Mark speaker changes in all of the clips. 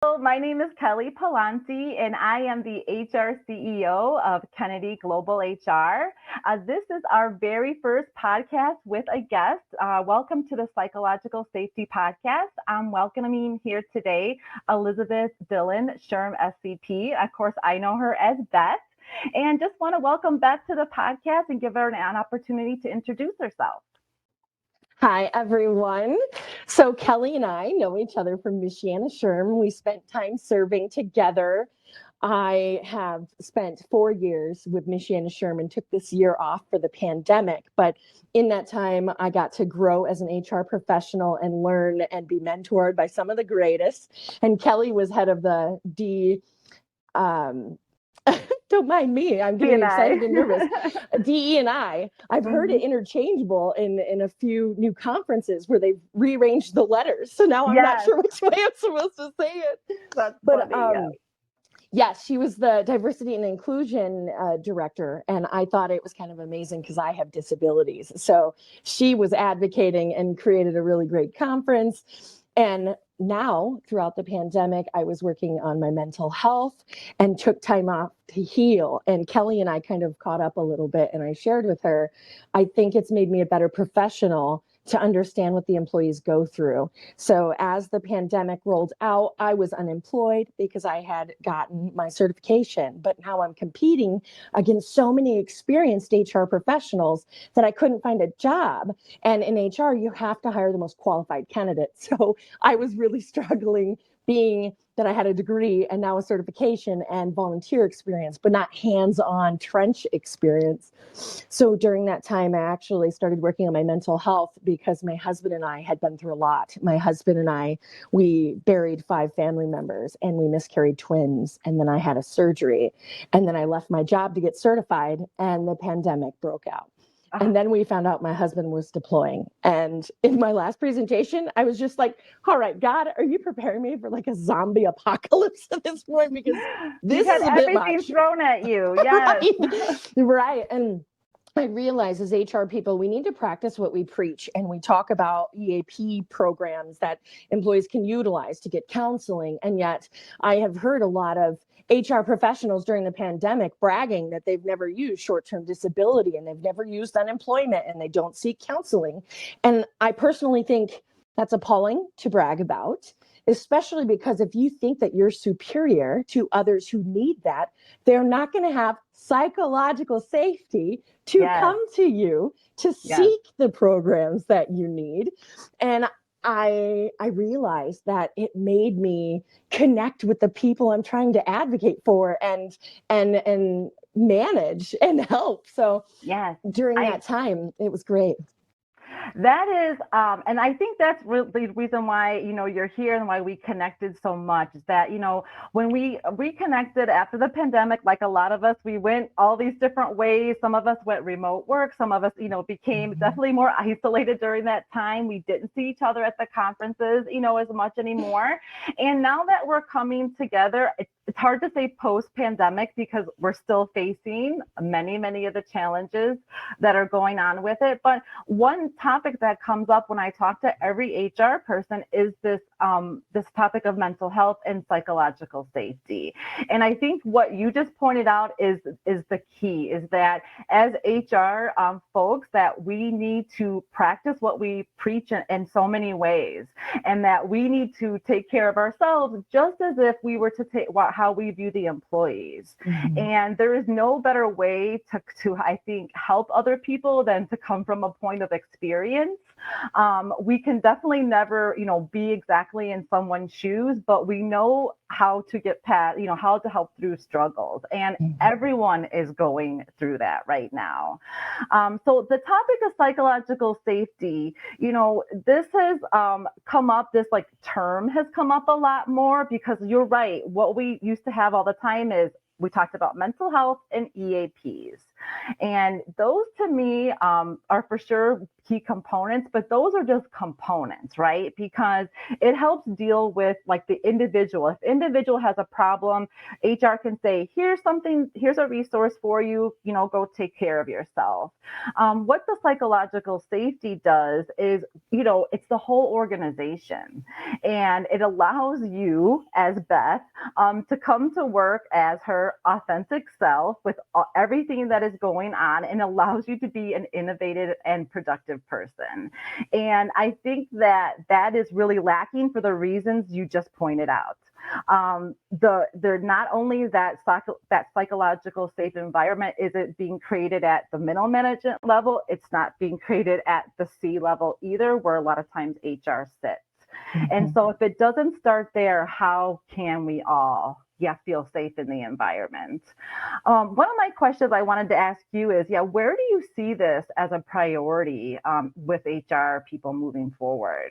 Speaker 1: Hello, my name is Kelly Palanti, and I am the HR CEO of Kennedy Global HR. This is our very first podcast with a guest. Welcome to the Psychological Safety Podcast. I'm welcoming here today Elizabeth Dillion, SHRM SCP. Of course, I know her as Beth. And just want to welcome Beth to the podcast and give her an opportunity to introduce herself.
Speaker 2: Hi, everyone. So Kelly and I know each other from Michiana SHRM. We spent time serving together. I have spent 4 years with Michiana SHRM and took this year off for the pandemic. But in that time, I got to grow as an HR professional and learn and be mentored by some of the greatest. And Kelly was head of the um, don't mind me. I'm getting excited and nervous. DE&I. I've heard it interchangeable in a few new conferences where they've rearranged the letters. So now I'm not sure which way I'm supposed to say it.
Speaker 1: That's
Speaker 2: But
Speaker 1: funny,
Speaker 2: yes, she was the diversity and inclusion director. And I thought it was kind of amazing because I have disabilities. So she was advocating and created a really great conference. And now, throughout the pandemic, I was working on my mental health and took time off to heal. And Kelly and I kind of caught up a little bit, and I shared with her, I think it's made me a better professional to understand what the employees go through. So as the pandemic rolled out, I was unemployed because I had gotten my certification, but now I'm competing against so many experienced HR professionals that I couldn't find a job. And in HR, you have to hire the most qualified candidate. So I was really struggling, being that I had a degree and now a certification and volunteer experience, but not hands-on trench experience. So during that time, I actually started working on my mental health because my husband and I had been through a lot. My husband and I, we buried 5 family members and we miscarried twins. And then I had a surgery. And then I left my job to get certified and the pandemic broke out. And then we found out my husband was deploying. And in my last presentation, I was just like, all right, God, are you preparing me for like a zombie apocalypse at this point? Because this is a bit much.
Speaker 1: Everything thrown at you. Yes.
Speaker 2: Right. And I realize as HR people, we need to practice what we preach. And we talk about EAP programs that employees can utilize to get counseling. And yet I have heard a lot of HR professionals during the pandemic bragging that they've never used short-term disability and they've never used unemployment and they don't seek counseling. And I personally think that's appalling to brag about, especially because if you think that you're superior to others who need that, they're not going to have psychological safety to come to you to seek the programs that you need. And I realized that it made me connect with the people I'm trying to advocate for and manage and help. So during that time, it was great.
Speaker 1: That is, and I think that's really the reason why, you're here and why we connected so much is that, when we reconnected after the pandemic, like a lot of us, we went all these different ways. Some of us went remote work. Some of us, became definitely more isolated during that time. We didn't see each other at the conferences, as much anymore. And now that we're coming together, it's hard to say post-pandemic because we're still facing many, many of the challenges that are going on with it. But one topic that comes up when I talk to every HR person is this topic of mental health and psychological safety. And I think what you just pointed out is the key, is that as HR folks, that we need to practice what we preach in so many ways, and that we need to take care of ourselves just as if we were to take how we view the employees. And there is no better way to I think help other people than to come from a point of experience. We can definitely never, be exactly in someone's shoes, but we know how to get past, how to help through struggles. And everyone is going through that right now. So the topic of psychological safety, this has come up, this term has come up a lot more because you're right. What we used to have all the time is we talked about mental health and EAPs. And those to me are for sure key components, but those are just components, right? Because it helps deal with like the individual. If individual has a problem, HR can say, here's something, here's a resource for you, go take care of yourself. What the psychological safety does is, it's the whole organization, and it allows you as Beth to come to work as her authentic self with everything that is going on, and allows you to be an innovative and productive person. And I think that is really lacking for the reasons you just pointed out. They're not only that psychological safe environment isn't being created at the middle management level, it's not being created at the C level either, where a lot of times HR sits. And so if it doesn't start there, how can we all feel safe in the environment? One of my questions I wanted to ask you is, where do you see this as a priority with HR people moving forward?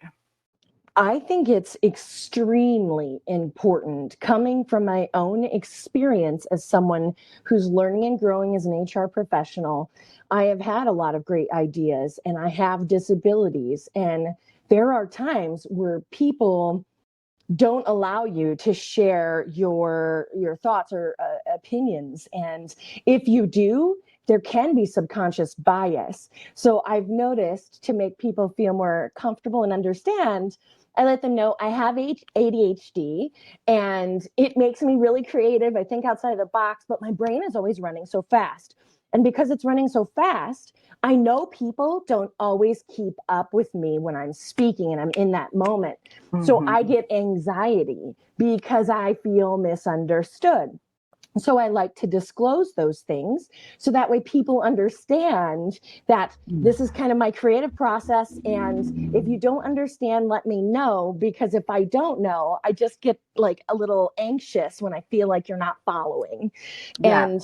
Speaker 2: I think it's extremely important, coming from my own experience as someone who's learning and growing as an HR professional. I have had a lot of great ideas, and I have disabilities. And there are times where people don't allow you to share your thoughts or opinions. And if you do, there can be subconscious bias. So I've noticed, to make people feel more comfortable and understand, I let them know I have ADHD, and it makes me really creative. I think outside of the box, but my brain is always running so fast. And because it's running so fast, I know people don't always keep up with me when I'm speaking and I'm in that moment. So I get anxiety because I feel misunderstood. So I like to disclose those things, so that way people understand that this is kind of my creative process. And if you don't understand, let me know, because if I don't know, I just get like a little anxious when I feel like you're not following.
Speaker 1: Yeah.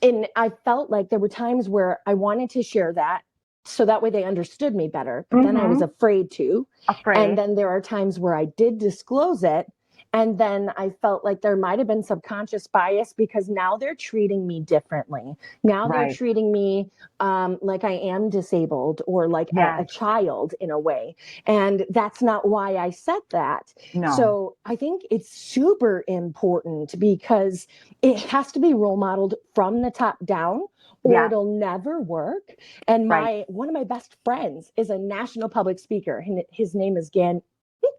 Speaker 2: And I felt like there were times where I wanted to share that, so that way they understood me better, but then I was afraid to. And then there are times where I did disclose it, and then I felt like there might have been subconscious bias, because now they're treating me differently. Now they're treating me like I am disabled, or like a child in a way. And that's not why I said that.
Speaker 1: No.
Speaker 2: So I think it's super important, because it has to be role modeled from the top down, or it'll never work. And one of my best friends is a national public speaker. His name is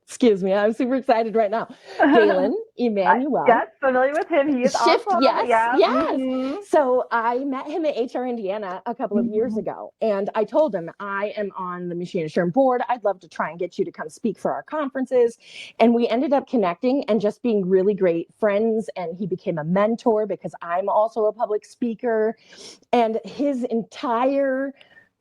Speaker 2: excuse me, I'm super excited right now. Galen Emmanuel.
Speaker 1: Yes, familiar with him. He is awesome.
Speaker 2: Yes. So I met him at HR Indiana a couple of years ago, and I told him, I am on the Machine Assurance board. I'd love to try and get you to come speak for our conferences. And we ended up connecting and just being really great friends. And he became a mentor, because I'm also a public speaker. And his entire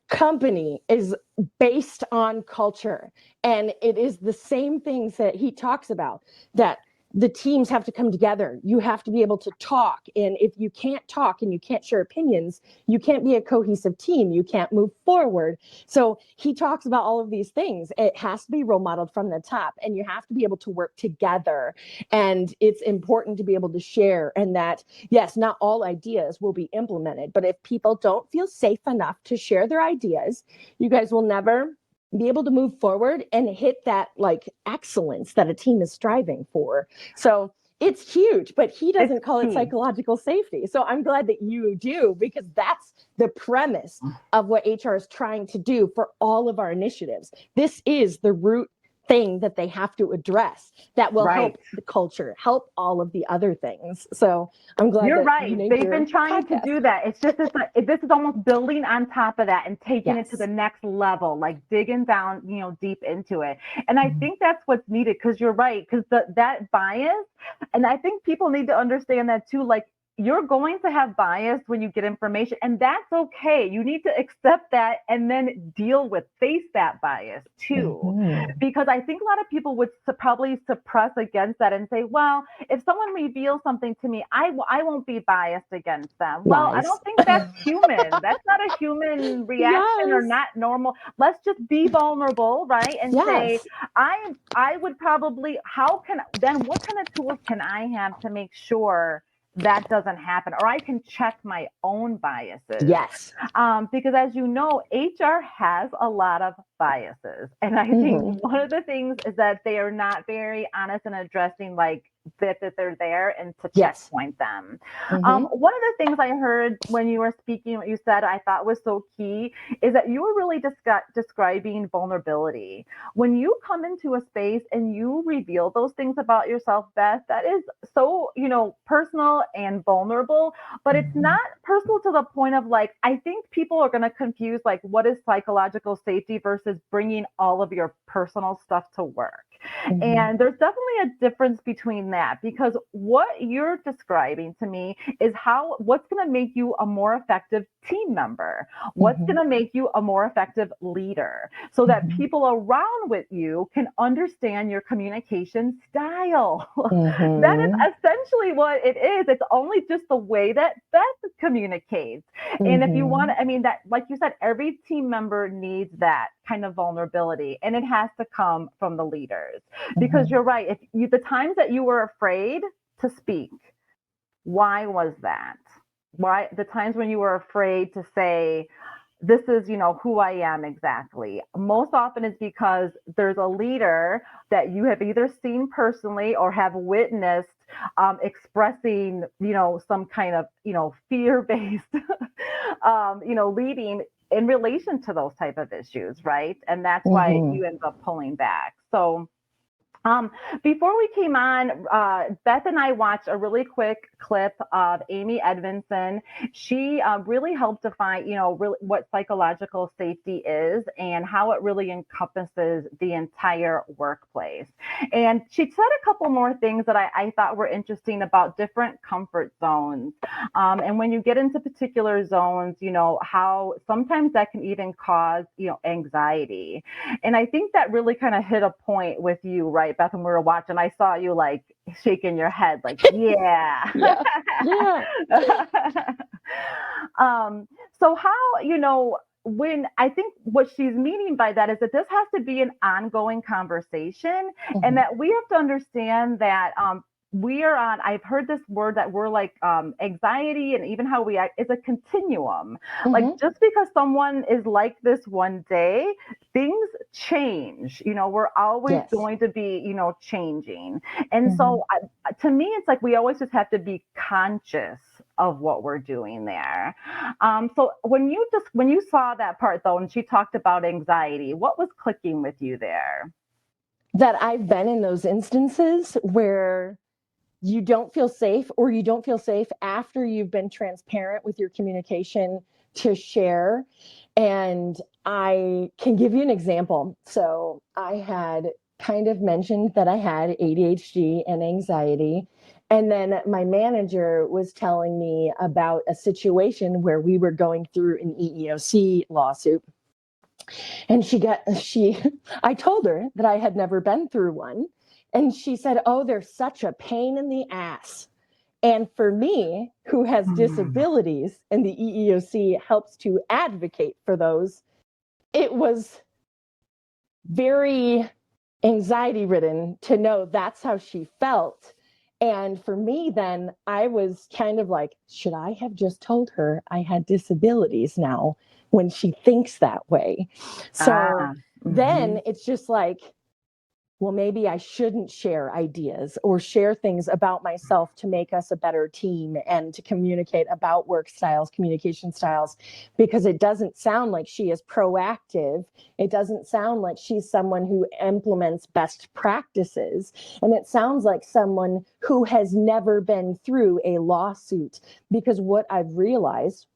Speaker 2: company is based on culture, and it is the same things that he talks about, that the teams have to come together. You have to be able to talk, and if you can't talk and you can't share opinions, you can't be a cohesive team. You can't move forward. So he talks about all of these things. It has to be role modeled from the top, and you have to be able to work together. And it's important to be able to share, and that, yes, not all ideas will be implemented, but if people don't feel safe enough to share their ideas, you guys will never be able to move forward and hit that like excellence that a team is striving for. So it's huge, but he doesn't call it psychological safety. So I'm glad that you do, because that's the premise of what HR is trying to do for all of our initiatives. This is the root thing that they have to address that will help the culture, help all of the other things. So I'm glad
Speaker 1: you're
Speaker 2: that
Speaker 1: right.
Speaker 2: you
Speaker 1: They've been trying to do that. It's just this is almost building on top of that and taking it to the next level, like digging down, deep into it. And I think that's what's needed, because you're right, because that bias, and I think people need to understand that too. Like, you're going to have bias when you get information, and that's okay. You need to accept that and then face that bias too. Because I think a lot of people would probably suppress against that and say, well, if someone reveals something to me, I won't be biased against them. Well, I don't think that's human. That's not a human reaction or not normal. Let's just be vulnerable, right? And say, I would probably, what kind of tools can I have to make sure that doesn't happen, or I can check my own biases.
Speaker 2: Yes.
Speaker 1: Because as you know, HR has a lot of biases. And I think one of the things is that they are not very honest in addressing like that they're there and to
Speaker 2: Yes.
Speaker 1: checkpoint them. One of the things I heard when you were speaking, what you said, I thought was so key is that you were really describing vulnerability. When you come into a space and you reveal those things about yourself, Beth, that is so, personal and vulnerable, but it's not personal to the point of like, I think people are going to confuse like what is psychological safety versus bringing all of your personal stuff to work. And there's definitely a difference between that, because what you're describing to me is what's going to make you a more effective team member, what's going to make you a more effective leader, so that people around with you can understand your communication style. That is essentially what it is. It's only just the way that Beth communicates. And if you want, I mean, that, like you said, every team member needs that kind of vulnerability, and it has to come from the leaders, because you're right. The times that you were afraid to speak, why was that? Why the times when you were afraid to say, this is, who I am exactly. Most often it's because there's a leader that you have either seen personally or have witnessed expressing, some kind of, fear-based, leading in relation to those type of issues, right? And that's why you end up pulling back. So before we came on, Beth and I watched a really quick clip of Amy Edmondson. She really helped define, really what psychological safety is and how it really encompasses the entire workplace. And she said a couple more things that I thought were interesting about different comfort zones. And when you get into particular zones, how sometimes that can even cause, anxiety. And I think that really kind of hit a point with you, right, Beth, when we were watching? I saw you like shaking your head, like, yeah.
Speaker 2: Yeah.
Speaker 1: So how, when I think what she's meaning by that is that this has to be an ongoing conversation, and that we have to understand that I've heard this word that we're like anxiety and even how we act is a continuum. Like just because someone is like this one day, things change. We're always going to be, changing. And so to me, it's like we always just have to be conscious of what we're doing there. So when you saw that part though, and she talked about anxiety, what was clicking with you there?
Speaker 2: That I've been in those instances where you don't feel safe, or you don't feel safe after you've been transparent with your communication to share. And I can give you an example. So I had kind of mentioned that I had ADHD and anxiety. And then my manager was telling me about a situation where we were going through an EEOC lawsuit. And I told her that I had never been through one. And she said, oh, they're such a pain in the ass. And for me, who has disabilities, and the EEOC helps to advocate for those, it was very anxiety ridden to know that's how she felt. And for me, then I was kind of like, should I have just told her I had disabilities now when she thinks that way? So then it's just like, well, maybe I shouldn't share ideas or share things about myself to make us a better team and to communicate about work styles, communication styles, because it doesn't sound like she is proactive. It doesn't sound like she's someone who implements best practices. And it sounds like someone who has never been through a lawsuit, because what I've realized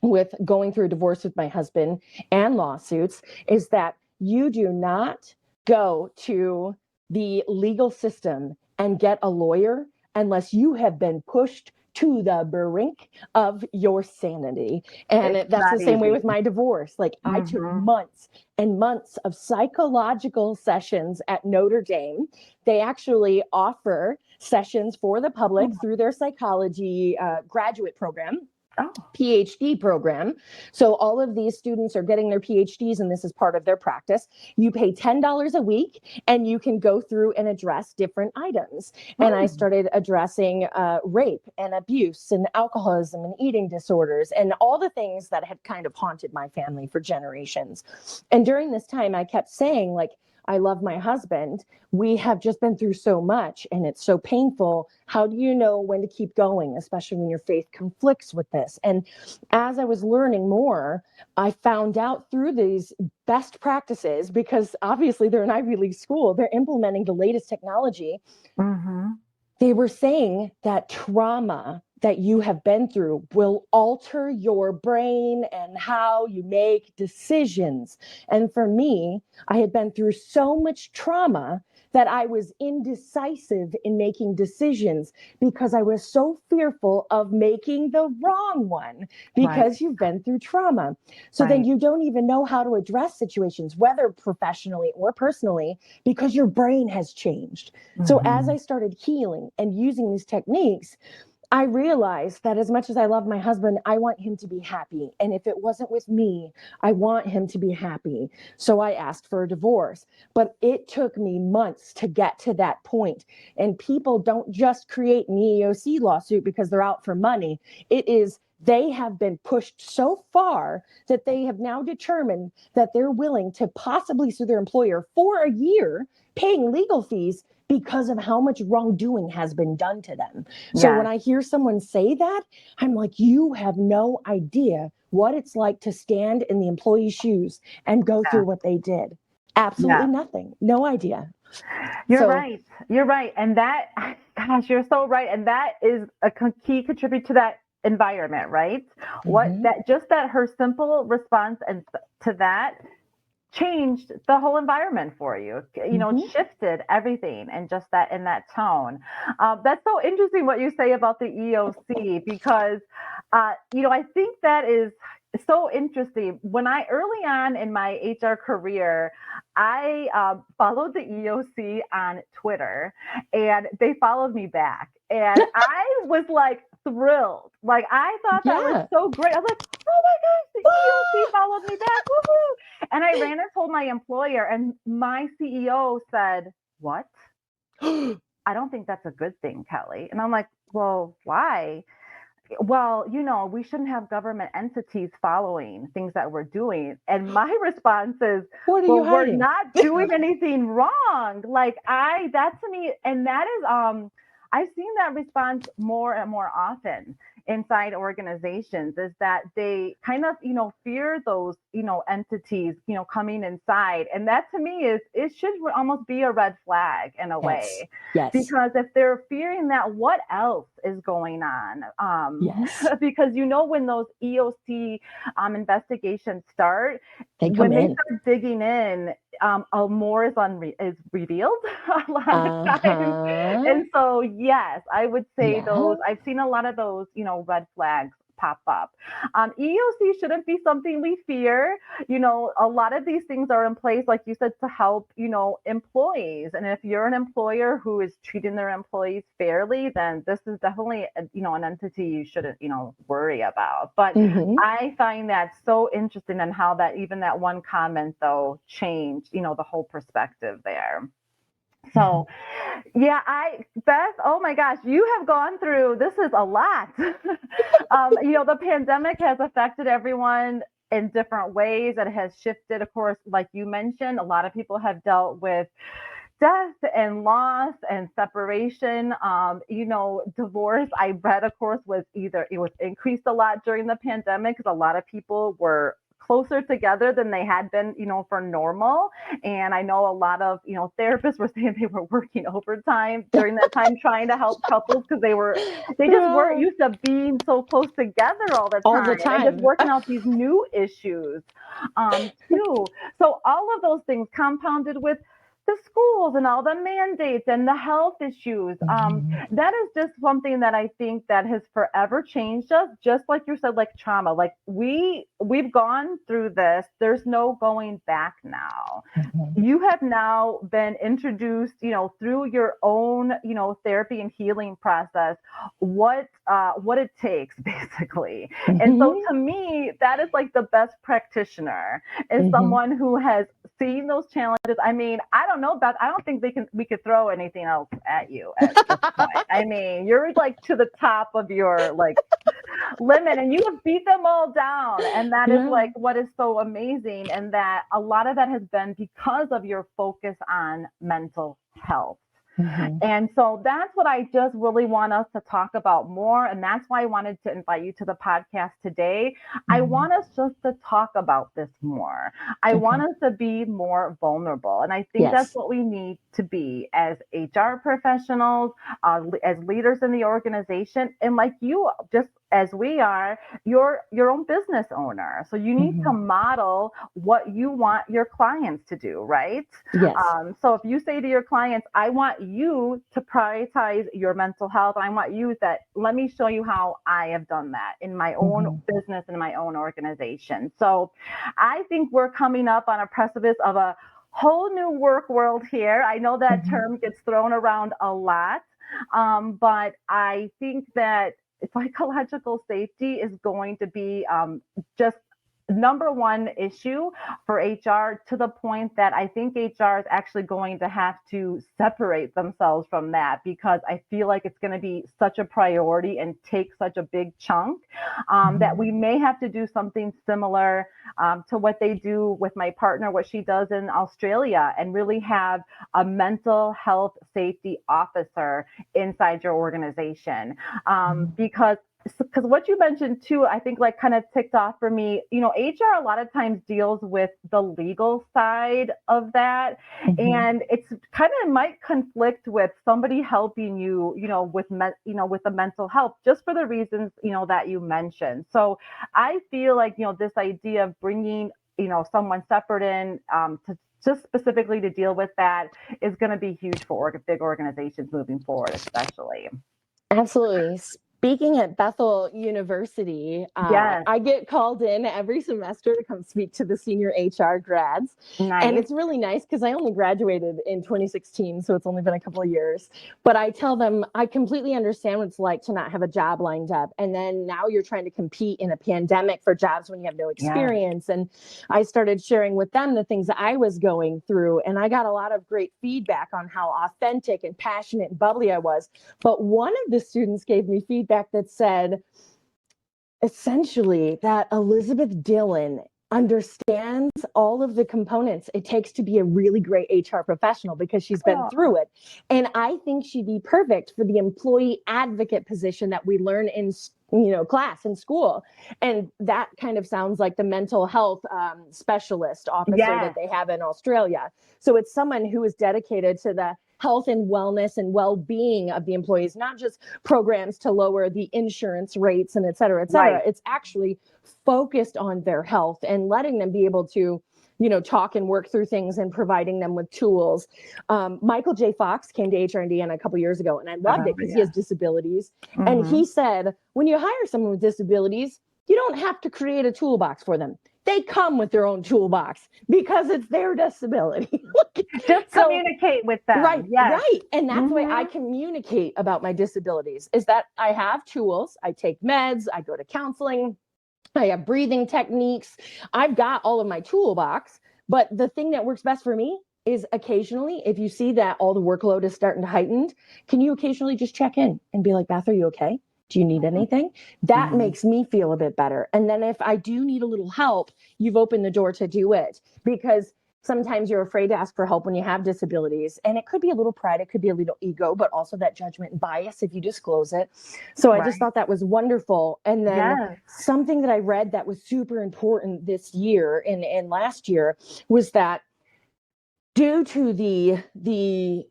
Speaker 2: with going through a divorce with my husband and lawsuits is that you do not go to the legal system and get a lawyer unless you have been pushed to the brink of your sanity. And that's the same way with my divorce. Like I took months and months of psychological sessions at Notre Dame. They actually offer sessions for the public through their psychology graduate program.
Speaker 1: Oh.
Speaker 2: PhD program. So all of these students are getting their PhDs, and this is part of their practice. You pay $10 a week, and you can go through and address different items. And I started addressing rape and abuse and alcoholism and eating disorders and all the things that had kind of haunted my family for generations. And during this time, I kept saying, like, I love my husband. We have just been through so much and it's so painful. How do you know when to keep going, especially when your faith conflicts with this? And as I was learning more, I found out through these best practices, because obviously they're an Ivy League school, they're implementing the latest technology. They were saying that trauma that you have been through will alter your brain and how you make decisions. And for me, I had been through so much trauma that I was indecisive in making decisions because I was so fearful of making the wrong one, because you've been through trauma. So then you don't even know how to address situations, whether professionally or personally, because your brain has changed. So as I started healing and using these techniques, I realized that as much as I love my husband, I want him to be happy. And if it wasn't with me, I want him to be happy. So I asked for a divorce. But it took me months to get to that point. And people don't just create an EEOC lawsuit because they're out for money. It is they have been pushed so far that they have now determined that they're willing to possibly sue their employer for a year, paying legal fees because of how much wrongdoing has been done to them. So when I hear someone say that, I'm like, you have no idea what it's like to stand in the employee's shoes and go through what they did. Absolutely nothing. No idea.
Speaker 1: You're right. You're right. And that, gosh, you're so right. And that is a key contributor to that environment, right? What that, just that her simple response and to that changed the whole environment for you, you know, shifted everything, and just that in that tone. That's so interesting what you say about the EOC, because, you know, I think that is so interesting. When I early on in my HR career, I followed the EOC on Twitter, and they followed me back. And I was like thrilled. Like, I thought that was so great. I was like, oh my gosh, the EOC followed me back. Woohoo. And I ran and told my employer, and my CEO said, what? I don't think that's a good thing, Kelly. And I'm like, well, why? Well, you know, we shouldn't have government entities following things that we're doing. And my response is,
Speaker 2: what are
Speaker 1: well,
Speaker 2: you hiding?
Speaker 1: we're not doing anything wrong. Like, that to me, and that is, I've seen that response more and more often inside organizations, is that they kind of, you know, fear those, you know, entities, you know, coming inside. And that to me is, it should almost be a red flag in a way. Because if they're fearing that, what else is going on? Because, you know, when those EOC investigations start, when they start digging in, more is revealed a lot of times. And so, yes, I would say those, I've seen a lot of those, you know, red flags pop up. EOC shouldn't be something we fear. You know, a lot of these things are in place, like you said, to help, you know, employees. And if you're an employer who is treating their employees fairly, then this is definitely, you know, an entity you shouldn't, you know, worry about. But I find that so interesting, and how that even that one comment, though, changed, you know, the whole perspective there. So, yeah, Beth, oh my gosh, you have gone through, this is a lot. You know, the pandemic has affected everyone in different ways. It has shifted, of course, like you mentioned, a lot of people have dealt with death and loss and separation. You know, divorce, I read, of course, it was increased a lot during the pandemic, because a lot of people were closer together than they had been, you know, for normal. And I know a lot of, you know, therapists were saying they were working overtime during that time trying to help couples, because they just weren't used to being so close together all the time. And just working out these new issues too. So all of those things compounded with the schools and all the mandates and the health issues. That is just something that I think that has forever changed us. Just like you said, like trauma. Like we've gone through this. There's no going back now. You have now been introduced, through your own, therapy and healing process, what it takes basically. And so to me, that is like the best practitioner is someone who has seen those challenges. I mean, I don't know, Beth. I don't think we could throw anything else at you at this point. I mean, you're like to the top of your like limit and you have beat them all down. And that is like what is so amazing. And that a lot of that has been because of your focus on mental health. And so that's what I just really want us to talk about more. And that's why I wanted to invite you to the podcast today. I want us just to talk about this more. I want us to be more vulnerable. And I think that's what we need to be as HR professionals, as leaders in the organization. And like you, just as we are, you're your own business owner. So you need to model what you want your clients to do, right?
Speaker 2: Yes.
Speaker 1: So if you say to your clients, I want you to prioritize your mental health, I want you let me show you how I have done that in my own business and my own organization. So I think we're coming up on a precipice of a whole new work world here. I know that term gets thrown around a lot, but I think that psychological safety is going to be just number one issue for HR, to the point that I think HR is actually going to have to separate themselves from that, because I feel like it's going to be such a priority and take such a big chunk that we may have to do something similar to what they do with my partner, what she does in Australia, and really have a mental health safety officer inside your organization. Because what you mentioned too, I think like kind of ticked off for me, HR a lot of times deals with the legal side of that. And it's kind of might conflict with somebody helping you, with the mental health, just for the reasons, that you mentioned. So I feel like, this idea of bringing, someone separate in to just specifically to deal with that is going to be huge for big organizations moving forward, especially.
Speaker 2: Absolutely. Speaking at Bethel University, I get called in every semester to come speak to the senior HR grads.
Speaker 1: Nice.
Speaker 2: And it's really nice because I only graduated in 2016, so it's only been a couple of years. But I tell them I completely understand what it's like to not have a job lined up. And then now you're trying to compete in a pandemic for jobs when you have no experience. And I started sharing with them the things that I was going through. And I got a lot of great feedback on how authentic and passionate and bubbly I was. But one of the students gave me feedback that said, essentially, that Elizabeth Dillion understands all of the components it takes to be a really great HR professional because she's been through it. And I think she'd be perfect for the employee advocate position that we learn in class in school. And that kind of sounds like the mental health specialist officer that they have in Australia. So it's someone who is dedicated to the health and wellness and well-being of the employees, not just programs to lower the insurance rates and et cetera, et cetera. It's actually focused on their health and letting them be able to, talk and work through things and providing them with tools. Michael J. Fox came to HR Indiana a couple years ago, and I loved it because he has disabilities. And he said, when you hire someone with disabilities, you don't have to create a toolbox for them. They come with their own toolbox because it's their disability.
Speaker 1: Just communicate with them.
Speaker 2: Right. And that's the way I communicate about my disabilities, is that I have tools. I take meds. I go to counseling. I have breathing techniques. I've got all of my toolbox. But the thing that works best for me is occasionally, if you see that all the workload is starting to heighten, can you occasionally just check in and be like, Beth, are you okay? Do you need anything? That makes me feel a bit better. And then if I do need a little help, you've opened the door to do it, because sometimes you're afraid to ask for help when you have disabilities. And it could be a little pride, it could be a little ego, but also that judgment and bias if you disclose it. So I just thought that was wonderful. And then something that I read that was super important this year and last year was that due to the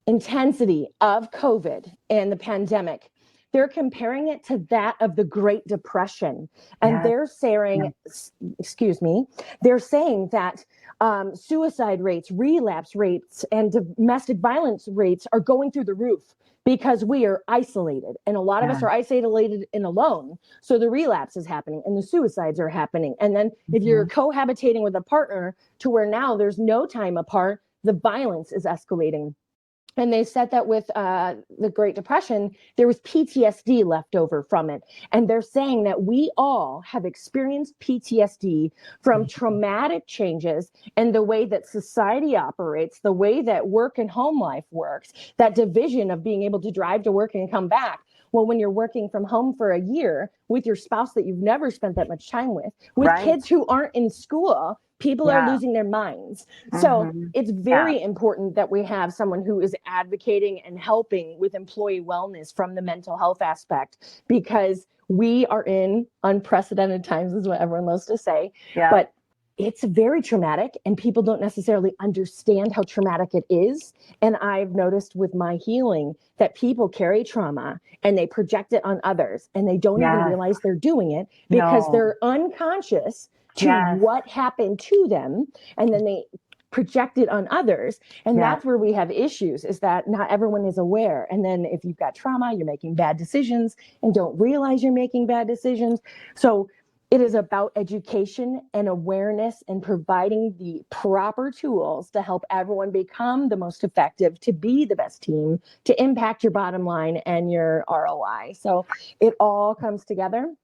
Speaker 2: intensity of COVID and the pandemic, they're comparing it to that of the Great Depression. And they're saying, they're saying that suicide rates, relapse rates, and domestic violence rates are going through the roof because we are isolated. And a lot of us are isolated and alone. So the relapse is happening and the suicides are happening. And then if you're cohabitating with a partner to where now there's no time apart, the violence is escalating. And they said that with the Great Depression, there was PTSD left over from it. And they're saying that we all have experienced PTSD from traumatic changes and the way that society operates, the way that work and home life works, that division of being able to drive to work and come back. Well, when you're working from home for a year with your spouse that you've never spent that much time with kids who aren't in school, people are losing their minds. So it's very important that we have someone who is advocating and helping with employee wellness from the mental health aspect, because we are in unprecedented times, is what everyone loves to say. But it's very traumatic and people don't necessarily understand how traumatic it is. And I've noticed with my healing that people carry trauma and they project it on others and they don't even realize they're doing it because they're unconscious to what happened to them. And then they project it on others. And that's where we have issues, is that not everyone is aware. And then if you've got trauma, you're making bad decisions and don't realize you're making bad decisions. So it is about education and awareness and providing the proper tools to help everyone become the most effective, to be the best team, to impact your bottom line and your ROI. So it all comes together.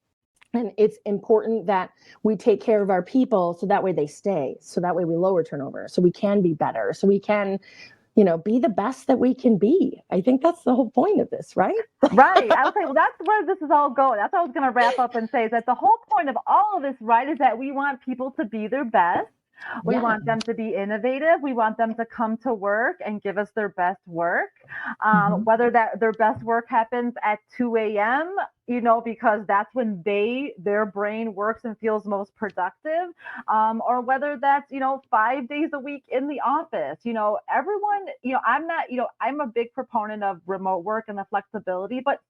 Speaker 2: And it's important that we take care of our people so that way they stay. So that way we lower turnover, so we can be better, so we can, be the best that we can be. I think that's the whole point of this, right?
Speaker 1: Right. I would say, well, that's where this is all going. That's what I was going to wrap up and say, is that the whole point of all of this, right, is that we want people to be their best. We want them to be innovative. We want them to come to work and give us their best work. Whether that their best work happens at 2 a.m., because that's when their brain works and feels most productive, or whether that's, 5 days a week in the office. Everyone, I'm a big proponent of remote work and the flexibility, but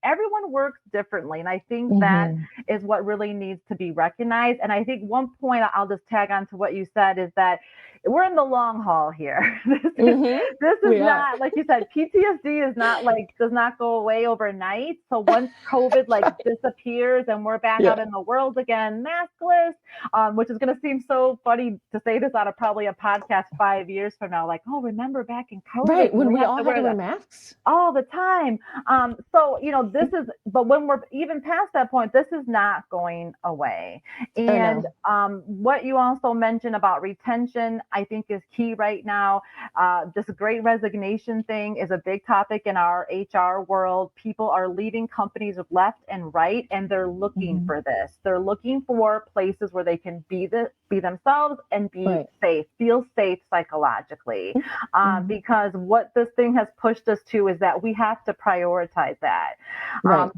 Speaker 1: everyone works differently. And I think that is what really needs to be recognized. And I think one point I'll just tag on to what you said is that we're in the long haul here. This is not, like you said, PTSD does not go away overnight. So once COVID disappears and we're back out in the world again, maskless, which is going to seem so funny to say this out of probably a podcast 5 years from now, like, oh, remember back in COVID,
Speaker 2: right, when we all had to wear masks
Speaker 1: all the time. But when we're even past that point, this is not going away. And what you also mentioned about retention, I think is key right now. This great resignation thing is a big topic in our HR world. People are leaving companies left and right, and they're looking for this. They're looking for places where they can be themselves and be safe, feel safe psychologically. Because what this thing has pushed us to is that we have to prioritize that.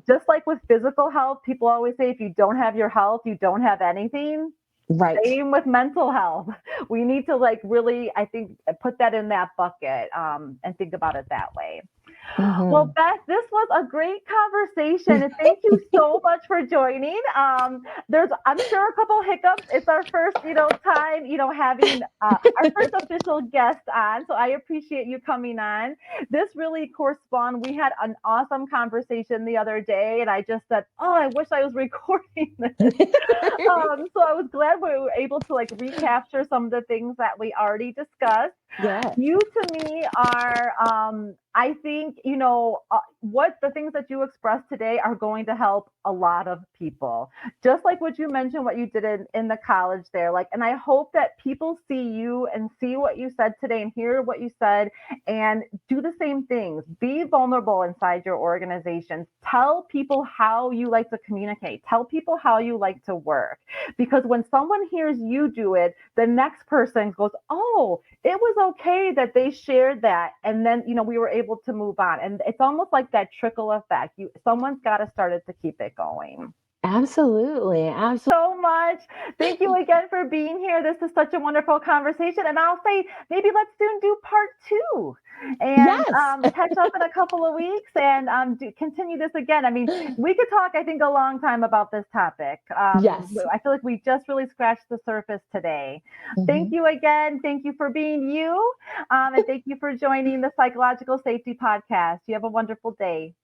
Speaker 1: Just like with physical health, people always say, if you don't have your health, you don't have anything. Right. Same with mental health. We need to really, I think, put that in that bucket and think about it that way. Well, Beth, this was a great conversation, and thank you so much for joining. There's, I'm sure, a couple hiccups. It's our first, time, having our first official guest on, so I appreciate you coming on. This really corresponded. We had an awesome conversation the other day, and I just said, oh, I wish I was recording this. So I was glad we were able to recapture some of the things that we already discussed.
Speaker 2: Yes.
Speaker 1: You, to me, are, I think, what the things that you expressed today are going to help a lot of people. Just like what you mentioned, what you did in the college there. And I hope that people see you and see what you said today and hear what you said and do the same things. Be vulnerable inside your organization. Tell people how you like to communicate. Tell people how you like to work. Because when someone hears you do it, the next person goes, oh, it was okay that they shared that. And then, we were able to move on. And it's almost like that trickle effect. Someone's got to start it to keep it going.
Speaker 2: Absolutely. Absolutely.
Speaker 1: So much. Thank you again for being here. This is such a wonderful conversation. And I'll say maybe let's soon do part two and
Speaker 2: Yes.
Speaker 1: catch up in a couple of weeks and continue this again. I mean, we could talk, I think, a long time about this topic.
Speaker 2: Yes.
Speaker 1: I feel like we just really scratched the surface today. Thank
Speaker 2: Mhm.
Speaker 1: you again. Thank you for being you. And thank you for joining the Psychological Safety Podcast. You have a wonderful day.